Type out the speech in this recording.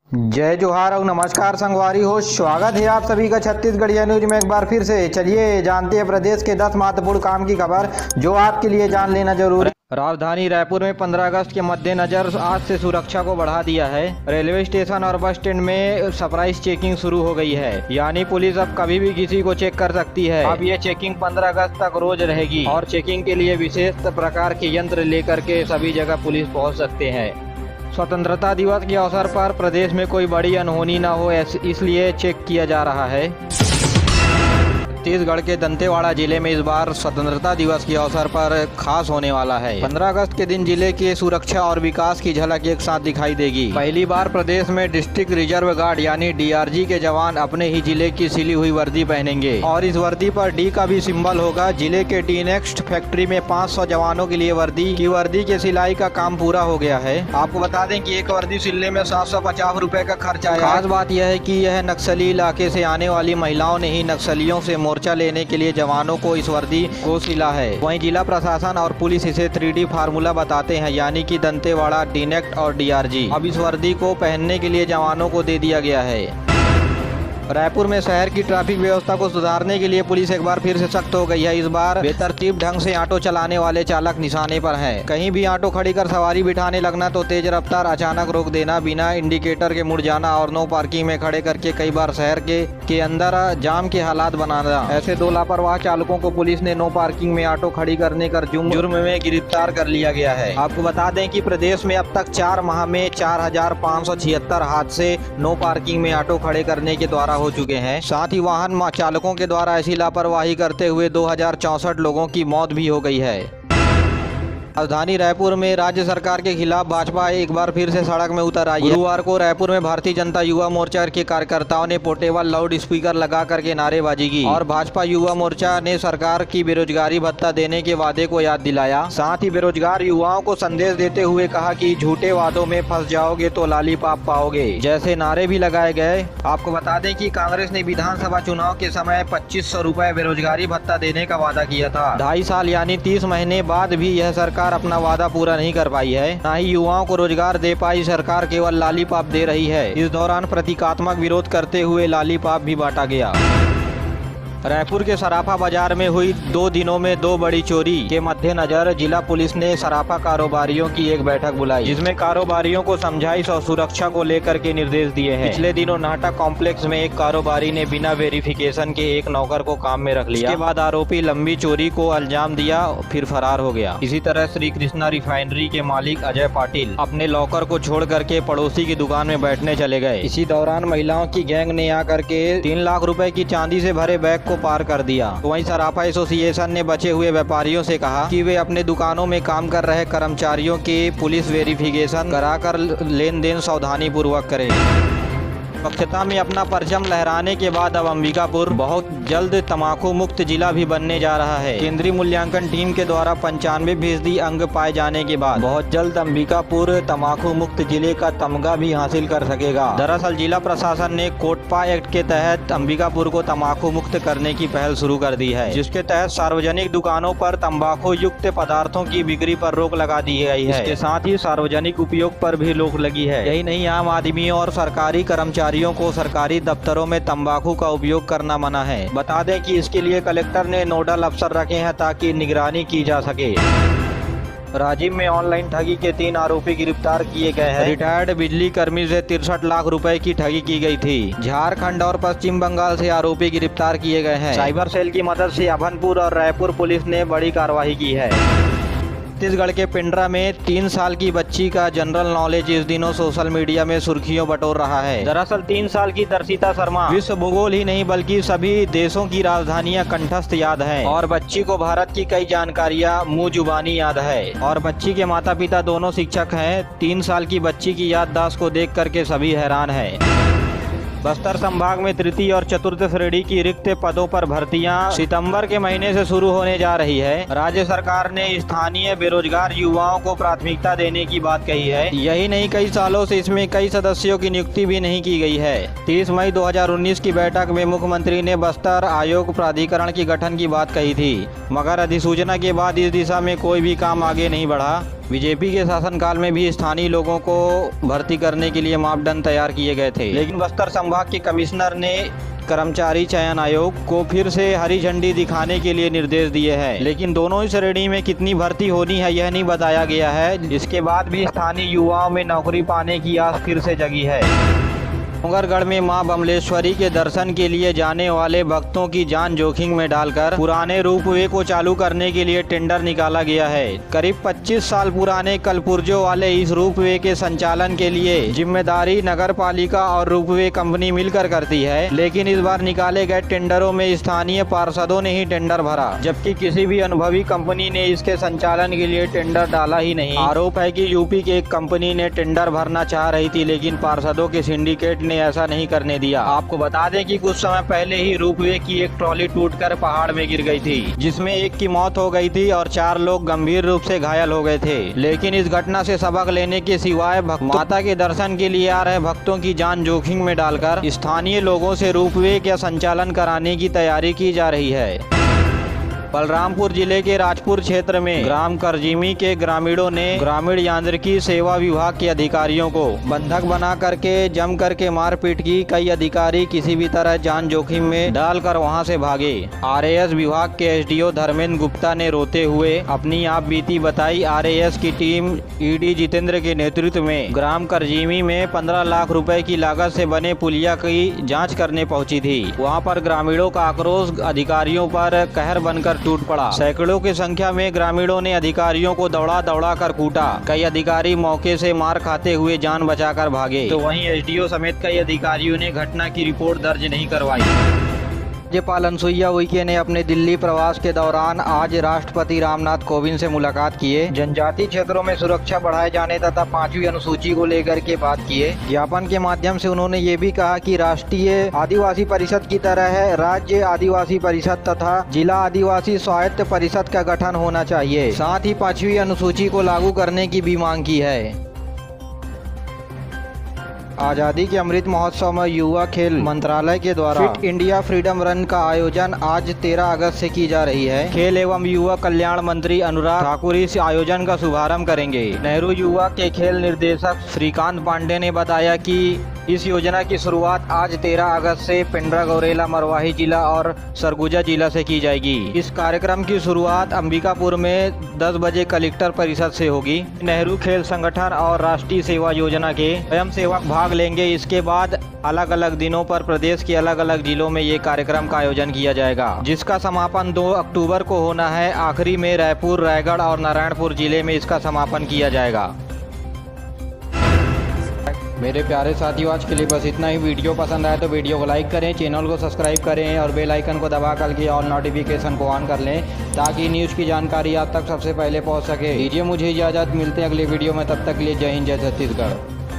जय जोहार और नमस्कार संगवारी हो। स्वागत है आप सभी का छत्तीसगढ़िया न्यूज में एक बार फिर से। चलिए जानते हैं प्रदेश के 10 महत्वपूर्ण काम की खबर जो आपके लिए जान लेना जरूरी। राजधानी रायपुर में 15 अगस्त के मद्देनजर आज से सुरक्षा को बढ़ा दिया है। रेलवे स्टेशन और बस स्टैंड में सरप्राइज चेकिंग शुरू हो गई है, यानी पुलिस अब कभी भी किसी को चेक कर सकती है। अब ये चेकिंग 15 अगस्त तक रोज रहेगी और चेकिंग के लिए विशेष प्रकार के यंत्र लेकर के सभी जगह पुलिस पहुँच सकते हैं। स्वतंत्रता दिवस के अवसर पर प्रदेश में कोई बड़ी अनहोनी न हो इसलिए चेक किया जा रहा है। छत्तीसगढ़ के दंतेवाड़ा जिले में इस बार स्वतंत्रता दिवस के अवसर पर खास होने वाला है। 15 अगस्त के दिन जिले के सुरक्षा और विकास की झलक एक साथ दिखाई देगी। पहली बार प्रदेश में डिस्ट्रिक्ट रिजर्व गार्ड यानी डीआरजी के जवान अपने ही जिले की सिली हुई वर्दी पहनेंगे और इस वर्दी पर डी का भी सिंबल होगा। जिले के डी नेक्स्ट फैक्ट्री में 500 जवानों के लिए वर्दी के सिलाई का काम पूरा हो गया है। आपको बता दें कि एक वर्दी सिलने में 750 रुपए का खर्च आया। खास बात यह है कि यह नक्सली इलाके से आने वाली महिलाओं ने ही नक्सलियों से मोर्चा लेने के लिए जवानों को इस वर्दी को सिला है। वहीं जिला प्रशासन और पुलिस इसे 3D फार्मूला बताते हैं, यानी कि दंतेवाड़ा, डीनेक्ट और डीआरजी। अब इस वर्दी को पहनने के लिए जवानों को दे दिया गया है। रायपुर में शहर की ट्रैफिक व्यवस्था को सुधारने के लिए पुलिस एक बार फिर से सख्त हो गई है। इस बार बेतरतीब ढंग से ऑटो चलाने वाले चालक निशाने पर हैं। कहीं भी ऑटो खड़ी कर सवारी बिठाने लगना तो तेज रफ्तार, अचानक रोक देना, बिना इंडिकेटर के मुड़ जाना और नो पार्किंग में खड़े करके कई बार शहर के अंदर जाम के हालात बनाना। ऐसे दो लापरवाह चालकों को पुलिस ने नो पार्किंग में ऑटो खड़ी करने कर जुर्म में गिरफ्तार कर लिया गया है। आपको बता दें कि प्रदेश में अब तक 4 माह में 4576 हादसे नो पार्किंग में ऑटो खड़े करने के द्वारा हो चुके हैं। साथ ही वाहन चालकों के द्वारा ऐसी लापरवाही करते हुए 2064 लोगों की मौत भी हो गई है। राजधानी रायपुर में राज्य सरकार के खिलाफ भाजपा एक बार फिर से सड़क में उतर आई है। गुरुवार को रायपुर में भारतीय जनता युवा मोर्चा के कार्यकर्ताओं ने पोर्टेबल लाउड स्पीकर लगा करके नारेबाजी की और भाजपा युवा मोर्चा ने सरकार की बेरोजगारी भत्ता देने के वादे को याद दिलाया। साथ ही बेरोजगार युवाओं को संदेश देते हुए कहा कि झूठे वादों में फंस जाओगे तो लॉलीपॉप पाओगे जैसे नारे भी लगाए गए। आपको बता दें कि कांग्रेस ने विधानसभा चुनाव के समय 2500 रुपए बेरोजगारी भत्ता देने का वादा किया था। 2.5 साल यानी 30 महीने बाद भी यह सरकार अपना वादा पूरा नहीं कर पाई है, न ही युवाओं को रोजगार दे पाई। सरकार केवल लॉलीपॉप दे रही है। इस दौरान प्रतीकात्मक विरोध करते हुए लॉलीपॉप भी बांटा गया। रायपुर के सराफा बाजार में हुई 2 दिनों में 2 बड़ी चोरी के मद्देनजर जिला पुलिस ने सराफा कारोबारियों की एक बैठक बुलाई, जिसमें कारोबारियों को समझाइश और सुरक्षा को लेकर के निर्देश दिए हैं। पिछले दिनों नाहटा कॉम्प्लेक्स में एक कारोबारी ने बिना वेरिफिकेशन के एक नौकर को काम में रख लिया। इसके बाद आरोपी लंबी चोरी को अंजाम दिया फिर फरार हो गया। इसी तरह श्री कृष्णा रिफाइनरी के मालिक अजय पाटिल अपने लॉकर को छोड़ करके पड़ोसी की दुकान में बैठने चले गए। इसी दौरान महिलाओं की गैंग ने आकर के 3 लाख रुपए की चांदी से भरे बैग को पार कर दिया। तो वहीं सराफा एसोसिएशन ने बचे हुए व्यापारियों से कहा कि वे अपने दुकानों में काम कर रहे कर्मचारियों के पुलिस वेरिफिकेशन कराकर लेन देन सावधानी पूर्वक करें। स्वच्छता में अपना परचम लहराने के बाद अब अंबिकापुर बहुत जल्द तंबाकू मुक्त जिला भी बनने जा रहा है। केंद्रीय मूल्यांकन टीम के द्वारा 95% अंक पाए जाने के बाद बहुत जल्द अंबिकापुर तंबाकू मुक्त जिले का तमगा भी हासिल कर सकेगा। दरअसल जिला प्रशासन ने कोटपा एक्ट के तहत अंबिकापुर को तंबाकू मुक्त करने की पहल शुरू कर दी है, जिसके तहत सार्वजनिक दुकानों पर तंबाकू युक्त पदार्थों की बिक्री पर रोक लगा दी गई है। इसके साथ ही सार्वजनिक उपयोग पर भी रोक लगी है। यही नहीं, आम आदमी और सरकारी कर्मचारियों को सरकारी दफ्तरों में तंबाकू का उपयोग करना मना है। बता दें कि इसके लिए कलेक्टर ने नोडल अफसर रखे हैं ताकि निगरानी की जा सके। राजिम में ऑनलाइन ठगी के 3 आरोपी गिरफ्तार किए गए हैं। रिटायर्ड बिजली कर्मी से 63 लाख रुपए की ठगी की गई थी। झारखंड और पश्चिम बंगाल से आरोपी गिरफ्तार किए गए हैं। साइबर सेल की मदद से अभनपुर और रायपुर पुलिस ने बड़ी कार्रवाई की है। छत्तीसगढ़ के पिंडरा में 3 साल की बच्ची का जनरल नॉलेज इस दिनों सोशल मीडिया में सुर्खियों बटोर रहा है। दरअसल 3 साल की दर्शिता शर्मा विश्व भूगोल ही नहीं बल्कि सभी देशों की राजधानियां कंठस्थ याद हैं और बच्ची को भारत की कई जानकारियां मुंह जुबानी याद है। और बच्ची के माता पिता दोनों शिक्षक हैं। 3 साल की बच्ची की याददाश्त को देख करके सभी हैरान है। बस्तर संभाग में तृतीय और चतुर्थ श्रेणी की रिक्त पदों पर भर्तियां सितंबर के महीने से शुरू होने जा रही है। राज्य सरकार ने स्थानीय बेरोजगार युवाओं को प्राथमिकता देने की बात कही है। यही नहीं, कई सालों से इसमें कई सदस्यों की नियुक्ति भी नहीं की गई है। 30 मई 2019 की बैठक में मुख्यमंत्री ने बस्तर आयोग प्राधिकरण की गठन की बात कही थी, मगर अधिसूचना के बाद इस दिशा में कोई भी काम आगे नहीं बढ़ा। बीजेपी के शासनकाल में भी स्थानीय लोगों को भर्ती करने के लिए मापदंड तैयार किए गए थे, लेकिन बस्तर संभाग के कमिश्नर ने कर्मचारी चयन आयोग को फिर से हरी झंडी दिखाने के लिए निर्देश दिए हैं, लेकिन दोनों ही श्रेणी में कितनी भर्ती होनी है यह नहीं बताया गया है। इसके बाद भी स्थानीय युवाओं में नौकरी पाने की आस फिर से जगी है। डोंगरगढ़ में मां बमलेश्वरी के दर्शन के लिए जाने वाले भक्तों की जान जोखिम में डालकर पुराने रोपवे को चालू करने के लिए टेंडर निकाला गया है। करीब 25 साल पुराने कलपुर्जों वाले इस रोपवे के संचालन के लिए जिम्मेदारी नगर पालिका और रोपवे कंपनी मिलकर करती है, लेकिन इस बार निकाले गए टेंडरों में स्थानीय पार्षदों ने ही टेंडर भरा, जबकि किसी भी अनुभवी कंपनी ने इसके संचालन के लिए टेंडर डाला ही नहीं। आरोप है कि यूपी की एक कंपनी ने टेंडर भरना चाह रही थी, लेकिन पार्षदों के सिंडिकेट ने ऐसा नहीं करने दिया। आपको बता दें कि कुछ समय पहले ही रोपवे की एक ट्रॉली टूटकर पहाड़ में गिर गई थी, जिसमें एक की मौत हो गई थी और 4 लोग गंभीर रूप से घायल हो गए थे। लेकिन इस घटना से सबक लेने के सिवाय माता के दर्शन के लिए आ रहे भक्तों की जान जोखिम में डालकर स्थानीय लोगों से रोपवे का संचालन कराने की तैयारी की जा रही है। बलरामपुर जिले के राजपुर क्षेत्र में ग्राम करजीमी के ग्रामीणों ने ग्रामीण यांत्रिकी सेवा विभाग के अधिकारियों को बंधक बना करके जम करके मारपीट की। कई अधिकारी किसी भी तरह जान जोखिम में डालकर वहां से भागे। आरएएस विभाग के एसडीओ धर्मेंद्र गुप्ता ने रोते हुए अपनी आप बीती बताई। आरएएस की टीम ईडी जितेंद्र के नेतृत्व में ग्राम करजीमी में 15 लाख रुपए की लागत से बने पुलिया की जाँच करने पहुँची थी। वहाँ पर ग्रामीणों का आक्रोश अधिकारियों पर कहर बनकर टूट पड़ा। सैकड़ों की संख्या में ग्रामीणों ने अधिकारियों को दौड़ा कर कूटा। कई अधिकारी मौके से मार खाते हुए जान बचाकर भागे, तो वहीं एसडीओ समेत कई अधिकारियों ने घटना की रिपोर्ट दर्ज नहीं करवाई। राज्यपाल अनुसुईया उइके ने अपने दिल्ली प्रवास के दौरान आज राष्ट्रपति रामनाथ कोविंद से मुलाकात किए। जनजातीय क्षेत्रों में सुरक्षा बढ़ाए जाने तथा 5वीं अनुसूची को लेकर के बात किए। ज्ञापन के माध्यम से उन्होंने ये भी कहा कि राष्ट्रीय आदिवासी परिषद की तरह है राज्य आदिवासी परिषद तथा जिला आदिवासी स्वायत्त परिषद का गठन होना चाहिए। साथ ही 5वीं अनुसूची को लागू करने की भी मांग की है। आज़ादी के अमृत महोत्सव में युवा खेल मंत्रालय के द्वारा फिट इंडिया फ्रीडम रन का आयोजन आज 13 अगस्त से की जा रही है। खेल एवं युवा कल्याण मंत्री अनुराग ठाकुर इस आयोजन का शुभारंभ करेंगे। नेहरू युवा के खेल निर्देशक श्रीकांत पांडे ने बताया कि इस योजना की शुरुआत आज 13 अगस्त से पिंडरा गौरेला मरवाही जिला और सरगुजा जिला से की जाएगी। इस कार्यक्रम की शुरुआत अंबिकापुर में 10 बजे कलेक्टर परिषद से होगी। नेहरू खेल संगठन और राष्ट्रीय सेवा योजना के स्वयंसेवक भाग लेंगे। इसके बाद अलग अलग दिनों पर प्रदेश के अलग अलग जिलों में ये कार्यक्रम का आयोजन किया जाएगा, जिसका समापन 2 अक्टूबर को होना है। आखिरी में रायपुर, रायगढ़ और नारायणपुर जिले में इसका समापन किया जाएगा। मेरे प्यारे साथियों, आज के लिए बस इतना ही। वीडियो पसंद आए तो वीडियो को लाइक करें, चैनल को सब्सक्राइब करें और बेल आइकन को दबा करके ऑल नोटिफिकेशन को ऑन कर लें, ताकि न्यूज़ की जानकारी आप तक सबसे पहले पहुंच सके। दीजिए मुझे इजाज़त, मिलते हैं अगले वीडियो में। तब तक के लिए जय हिंद, जय छत्तीसगढ़।